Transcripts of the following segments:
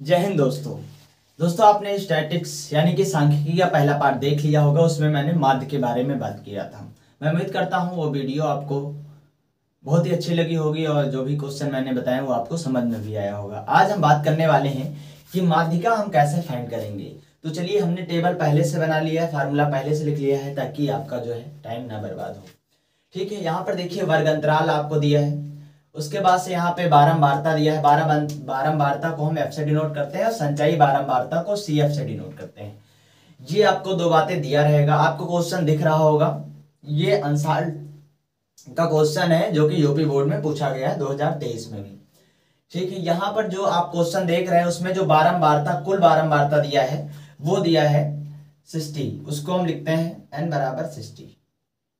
जय हिंद दोस्तों। आपने स्टैटिक्स यानी कि सांख्यिकी का पहला पार्ट देख लिया होगा। उसमें मैंने माध्य के बारे में बात किया था। मैं उम्मीद करता हूँ वो वीडियो आपको बहुत ही अच्छी लगी होगी और जो भी क्वेश्चन मैंने बताए वो आपको समझ में भी आया होगा। आज हम बात करने वाले हैं कि माध्यिका हम कैसे फाइंड करेंगे। तो चलिए, हमने टेबल पहले से बना लिया है, फार्मूला पहले से लिख लिया है ताकि आपका जो है टाइम ना बर्बाद हो। ठीक है, यहाँ पर देखिए वर्ग अंतराल आपको दिया है। उसके बाद से यहाँ पे बारंबारता दिया है। बारंबारता को हम एफ से डिनोट करते हैं और संचयी बारंबारता को सी एफ से डिनोट करते हैं। ये आपको दो बातें दिया रहेगा। आपको क्वेश्चन दिख रहा होगा, ये अंसाल का क्वेश्चन है जो कि यूपी बोर्ड में पूछा गया है 2023 में भी। ठीक है, यहाँ पर जो आप क्वेश्चन देख रहे हैं उसमें जो बारंबारता, कुल बारंबारता दिया है वो दिया है 60। उसको हम लिखते हैं n बराबर 60।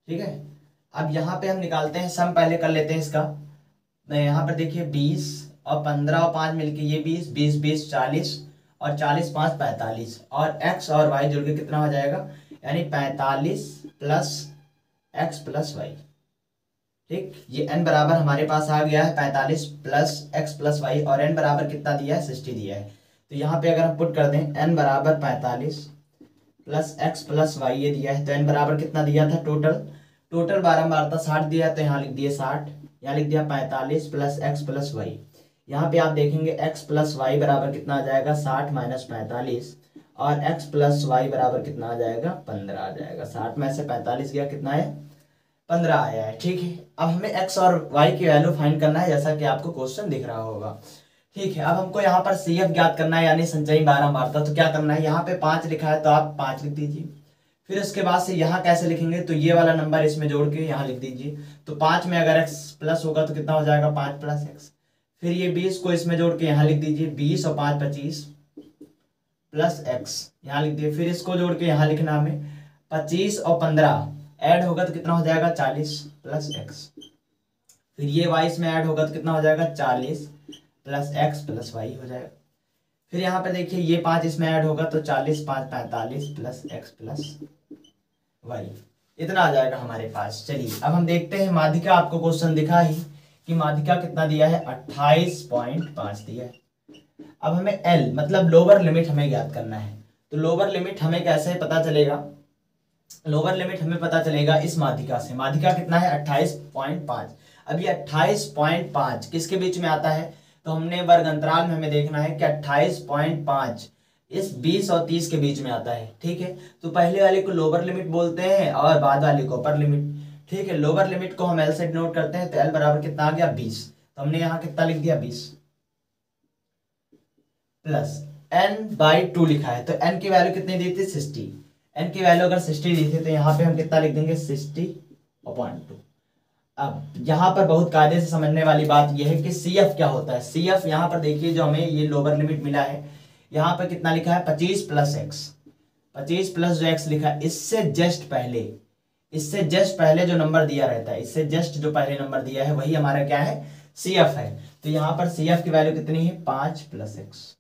ठीक है, अब यहाँ पे हम निकालते हैं, सम पहले कर लेते हैं इसका। यहाँ पर देखिए 20 और 15 और 5 मिलके ये 20, 20 20 40 और 40 5 45 और x और y जुड़ के कितना हो जाएगा, यानी 45 प्लस x प्लस y। ठीक, ये n बराबर हमारे पास आ गया है 45 प्लस x प्लस y और n बराबर कितना दिया है, 60 दिया है। तो यहाँ पे अगर हम पुट कर दें n बराबर 45 प्लस x प्लस y ये दिया है, तो n बराबर कितना दिया था, टोटल बारंबारता 60 दिया है, तो यहाँ लिख दिए 60। यहाँ लिख दिया 45 प्लस एक्स प्लस वाई। यहाँ पे आप देखेंगे x प्लस वाई बराबर कितना आ जाएगा, 60 माइनस 45 और x प्लस वाई बराबर कितना आ जाएगा, 15 आ जाएगा। 60 में से 45 गया, कितना है, 15 आया है। ठीक है, अब हमें x और y की वैल्यू फाइंड करना है जैसा कि आपको क्वेश्चन दिख रहा होगा। ठीक है, अब हमको यहाँ पर सी एफ ज्ञात करना है यानी संचयी बारंबारता। तो क्या करना है, यहाँ पे 5 लिखा है तो आप 5 लिख दीजिए। फिर उसके बाद से यहाँ कैसे लिखेंगे, तो ये वाला नंबर इसमें जोड़ के यहाँ लिख दीजिए। तो 5 में अगर x प्लस होगा तो कितना हो जाएगा, 5 प्लस x। फिर ये 20 को इसमें जोड़ के यहाँ लिख दीजिए, 20 और 5 25 प्लस x, यहाँ लिख दिए। फिर इसको जोड़ के यहाँ लिखना हमें 25 और 15 ऐड होगा तो कितना हो जाएगा, 40 प्लस x। फिर ये y इसमें ऐड होगा तो कितना हो जाएगा, 40 प्लस x प्लस y हो जाएगा। फिर यहाँ पे देखिए ये 5 इसमें ऐड होगा तो 40 5 45 प्लस x प्लस वाई, इतना आ जाएगा हमारे पास। चलिए अब हम देखते हैं माध्यिका। आपको क्वेश्चन दिखा ही कि माध्यिका कितना दिया है, 28.5 दिया है। अब हमें L मतलब लोअर लिमिट हमें ज्ञात करना है। तो लोअर लिमिट हमें कैसे पता चलेगा, लोअर लिमिट हमें पता चलेगा इस माध्यिका से। माध्यिका कितना है, 28.5। अब ये 28.5 किसके बीच में आता है, तो हमने वर्ग अंतराल में हमें देखना है कि 28.5 इस 20 और 30 के बीच में आता है। ठीक है, तो पहले वाले को लोअर लिमिट बोलते हैं और बाद वाले को अपर लिमिट। ठीक है, लोअर लिमिट को हम एल से डिनोट करते हैं, तो एल बराबर कितना आ गया, 20। तो हमने यहाँ कितना लिख दिया, 20 प्लस n/2 लिखा है। तो n की वैल्यू कितनी दी थी, 60। n की वैल्यू अगर 60 दी थी तो यहाँ पे हम कितना लिख देंगे, 60/2। अब यहाँ पर बहुत कायदे से समझने वाली बात यह है कि सी एफ क्या होता है। सी एफ यहाँ पर देखिए, जो हमें ये लोअर लिमिट मिला है, यहाँ पर कितना लिखा है, 25 प्लस एक्स। 25 प्लस जो एक्स लिखा है, इससे जस्ट पहले जो नंबर दिया रहता है, इससे जस्ट जो पहले नंबर दिया है वही हमारा क्या है, सी एफ है। तो यहाँ पर सी एफ की वैल्यू कितनी है, 5 प्लस एक्स।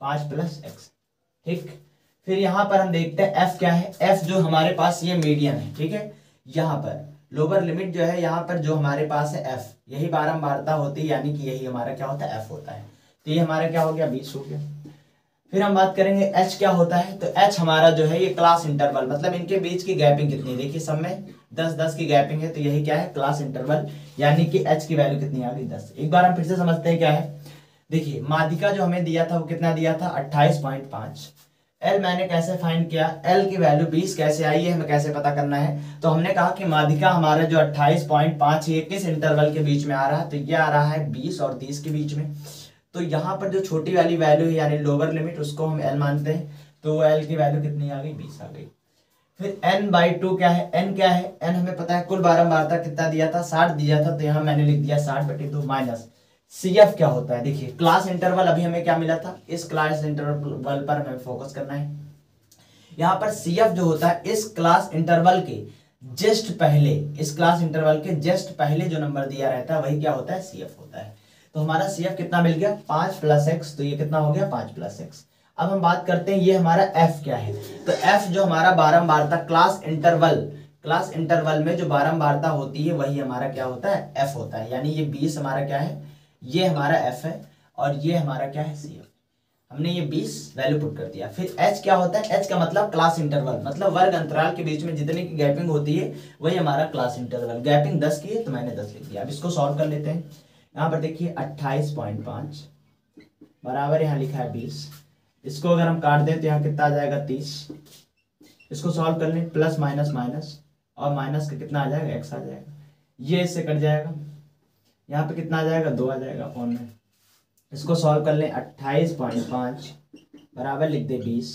5 plus x. ठीक, फिर यहाँ पर हम देखते हैं एफ क्या है। एफ जो हमारे पास ये मीडियन है। ठीक है, यहाँ पर लोअर लिमिट जो है, यहाँ पर जो हमारे पास है एफ, यही बारंबारता होती है, यानी कि यही हमारा क्या होता है, एफ होता है। तो ये हमारा क्या हो गया, 20 हो गया। फिर हम बात करेंगे एच क्या होता है। तो एच हमारा जो है ये क्लास इंटरवल, मतलब इनके बीच की गैपिंग कितनी, देखिए सब में 10-10 की गैपिंग है, तो यही क्या है, क्लास इंटरवल, यानी कि एच की वैल्यू कितनी आ गई, 10। एक बार हम फिर से समझते हैं क्या है। देखिए माध्यिका जो हमें दिया था वो कितना दिया था, 28.5। एल मैंने कैसे फाइंड किया, एल की वैल्यू 20 कैसे आई है, हमें कैसे पता करना है। तो हमने कहा कि माध्यिका हमारा जो 28.5 है किस इंटरवल के बीच में आ रहा है, तो ये आ रहा है 20 और 30 के बीच में। तो यहाँ पर जो छोटी वाली वैल्यू है यानी लोअर लिमिट, उसको हम एल मानते हैं। तो एल की वैल्यू कितनी आ गई, 20 आ गई। फिर n/2 क्या है, n क्या है, n हमें पता है कुल बारंबारता कितना दिया था, 60 दिया था, तो यहाँ मैंने लिख दिया 60/2 माइनस सी एफ क्या होता है। देखिए क्लास इंटरवल अभी हमें क्या मिला था, इस क्लास इंटरवल पर हमें फोकस करना है। यहाँ पर सी एफ जो होता है इस क्लास इंटरवल के जस्ट पहले, इस क्लास इंटरवल के जस्ट पहले जो नंबर दिया रहता है वही क्या होता है, सी एफ होता है। तो हमारा सी एफ कितना मिल गया, 5 प्लस एक्स। तो ये कितना हो गया, 5 प्लस एक्स। अब हम बात करते हैं ये हमारा एफ क्या है। तो एफ जो हमारा बारंबारता क्लास इंटरवल में जो बारंबारता होती है वही हमारा क्या होता है, एफ होता है। यानी ये 20 हमारा क्या है, ये हमारा एफ है और ये हमारा क्या है CF। हमने ये 20 वैल्यू पुट कर दिया। फिर H क्या होता है, H का मतलब क्लास इंटरवल, मतलब वर्ग अंतराल के बीच में जितने की गैपिंग होती है वही हमारा क्लास इंटरवल। गैपिंग 10 की है तो मैंने 10 लिख दिया। अब इसको सॉल्व कर लेते हैं। यहाँ पर देखिए 28.5 बराबर यहाँ लिखा है 20। इसको अगर हम काट दें तो यहाँ कितना आ जाएगा 30। इसको सॉल्व कर लें, प्लस माइनस माइनस, और माइनस का कितना आ जाएगा x आ जाएगा। ये इससे कट जाएगा, यहाँ पे कितना आ जाएगा 2 आ जाएगा अपॉन में। इसको सॉल्व कर लें, 28.5 बराबर लिख दे 20।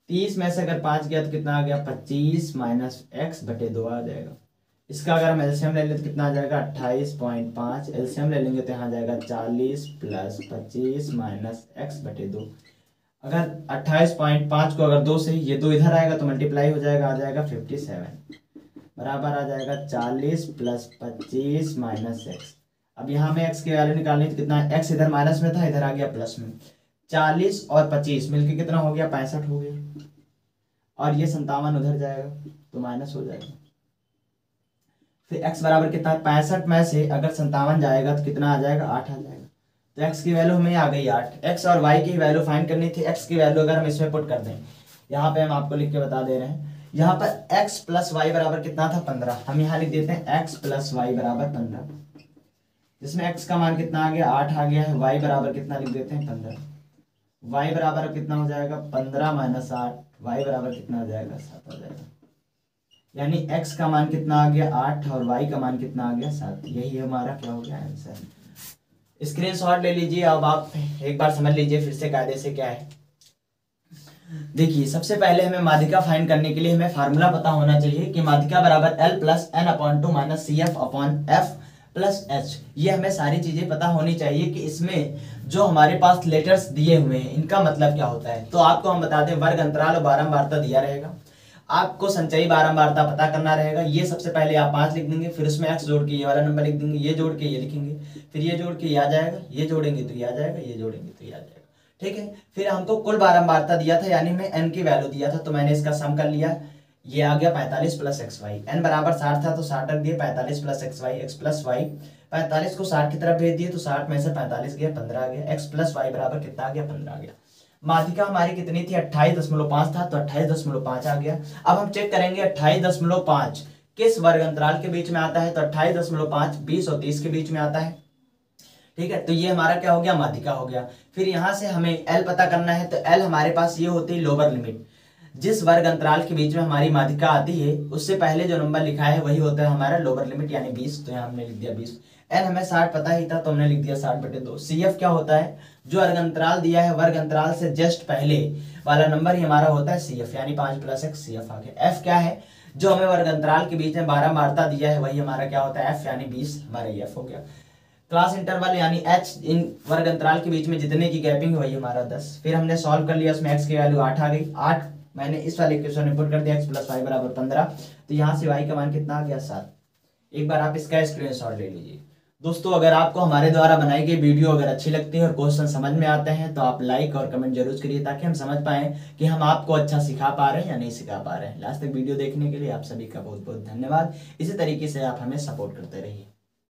30 में से अगर 5 गया तो कितना आ गया 25 माइनस एक्स बटे 2 आ जाएगा। इसका अगर हम एलसीएम ले लें तो कितना आ जाएगा 28.5, एलसीएम ले लेंगे तो यहाँ आ जाएगा 40 प्लस 25 माइनस एक्स बटे 2। अगर 28.5 को अगर 2 से ये 2 इधर आएगा तो मल्टीप्लाई हो जाएगा, आ जाएगा 57 बराबर आ जाएगा 40 प्लस 25 माइनस एक्स। अब यहाँ में x की वैल्यू निकालनी तो कितना है, x इधर माइनस में था, इधर आ गया प्लस में। 40 और 25 मिलके कितना हो गया 65 हो गया, और ये 57 उधर जाएगा तो माइनस हो जाएगा। फिर x बराबर कितना है 65 में से अगर 57 जाएगा तो कितना आ जाएगा 8 आ जाएगा। तो x की वैल्यू हमें आ गई 8। x और y की वैल्यू फाइंड करनी थी। x की वैल्यू अगर हम इसमें पुट कर दें, यहाँ पे हम आपको लिख के बता दे रहे हैं, यहाँ पर x प्लस वाई बराबर कितना था 15। हम यहाँ लिख देते हैं x प्लस वाई बराबर 15, जिसमें x का मान कितना आ गया 8 आ गया है। y बराबर कितना लिख देते हैं 15। y बराबर कितना हो जाएगा 15 माइनस 8, y बराबर कितना आ जाएगा 7 आ जाएगा। यानी x का मान कितना आ गया 8 और y का मान कितना आ गया 7। यही हमारा क्या हो गया आंसर। स्क्रीनशॉट ले लीजिए। अब आप एक बार समझ लीजिए फिर से कायदे से क्या है। देखिए सबसे पहले हमें माध्यिका फाइंड करने के लिए हमें फार्मूला पता होना चाहिए कि माध्यिका बराबर L plus N upon 2 minus CF upon F plus H। ये हमें सारी चीजें पता होनी चाहिए कि इसमें जो हमारे पास लेटर्स दिए हुए हैं इनका मतलब क्या होता है। तो आपको हम बता दें, वर्ग अंतराल और बारंबारता दिया रहेगा, आपको संचयी बारंबारता पता करना रहेगा। ये सबसे पहले आप 5 लिख देंगे, फिर उसमें x जोड़ के ये वाला नंबर लिख देंगे, ये जोड़ के ये लिखेंगे, फिर ये जोड़ के ये आ जाएगा, ये जोड़ेंगे तो ये आ जाएगा, ये जोड़ेंगे तो ये आ जाएगा। ठीक है। फिर हमको कुल बारंबारता दिया था, यानी मैं n की वैल्यू दिया था, तो मैंने इसका सम कर लिया। ये आ गया 45 प्लस एक्स वाई। एन बराबर 60 था तो 60 रख दिए, 45 plus X Y, X plus Y 45 को 60 की तरफ भेज दिए तो 60 में से 45 गया 15 आ गया। एक्स प्लस वाई बराबर कितना आ गया 15 आ गया। माध्यिका हमारी कितनी थी 28.5 था तो 28.5 आ गया। अब हम चेक करेंगे 28.5 किस वर्ग अंतराल के बीच में आता है, तो 28.5 20 और 30 के बीच में आता है। ठीक है, तो ये हमारा क्या हो गया माध्यिका हो गया। फिर यहाँ से हमें L पता करना है, तो L हमारे पास ये होती है लोअर लिमिट। जिस वर्ग अंतराल के बीच में हमारी माध्यिका आती है उससे पहले जो नंबर लिखा है वही होता है हमारा लोअर लिमिट, यानी 20। तो यहाँ हमने लिख दिया 20। N हमें 60 पता ही था तो हमने लिख दिया 60/2। CF क्या होता है, जो वर्ग अंतराल दिया है वर्ग अंतराल से जस्ट पहले वाला नंबर ही हमारा होता है CF, यानी 5 प्लस x CF आ गया। F क्या है, जो हमें वर्ग अंतराल के बीच में बारंबारता दिया है वही हमारा क्या होता है F, यानी 20 हमारा ये F हो गया। क्लास इंटरवल यानी h इन वर्ग अंतराल के बीच में जितने की गैपिंग है वही हमारा 10। फिर हमने सॉल्व कर लिया, उसमें x की वैल्यू 8 आ गई। 8 मैंने इस वाले इक्वेशन में पुट कर दिया, x प्लस वाई बराबर 15। तो यहाँ से y का मान कितना आ गया 7। एक बार आप इसका स्क्रीनशॉट ले लीजिए। दोस्तों अगर आपको हमारे द्वारा बनाई गई वीडियो अगर अच्छी लगती है और क्वेश्चन समझ में आते हैं तो आप लाइक और कमेंट जरूर करिए, ताकि हम समझ पाएं कि हम आपको अच्छा सिखा पा रहे हैं या नहीं सिखा पा रहे हैं। लास्ट तक वीडियो देखने के लिए आप सभी का बहुत बहुत धन्यवाद। इसी तरीके से आप हमें सपोर्ट करते रहिए।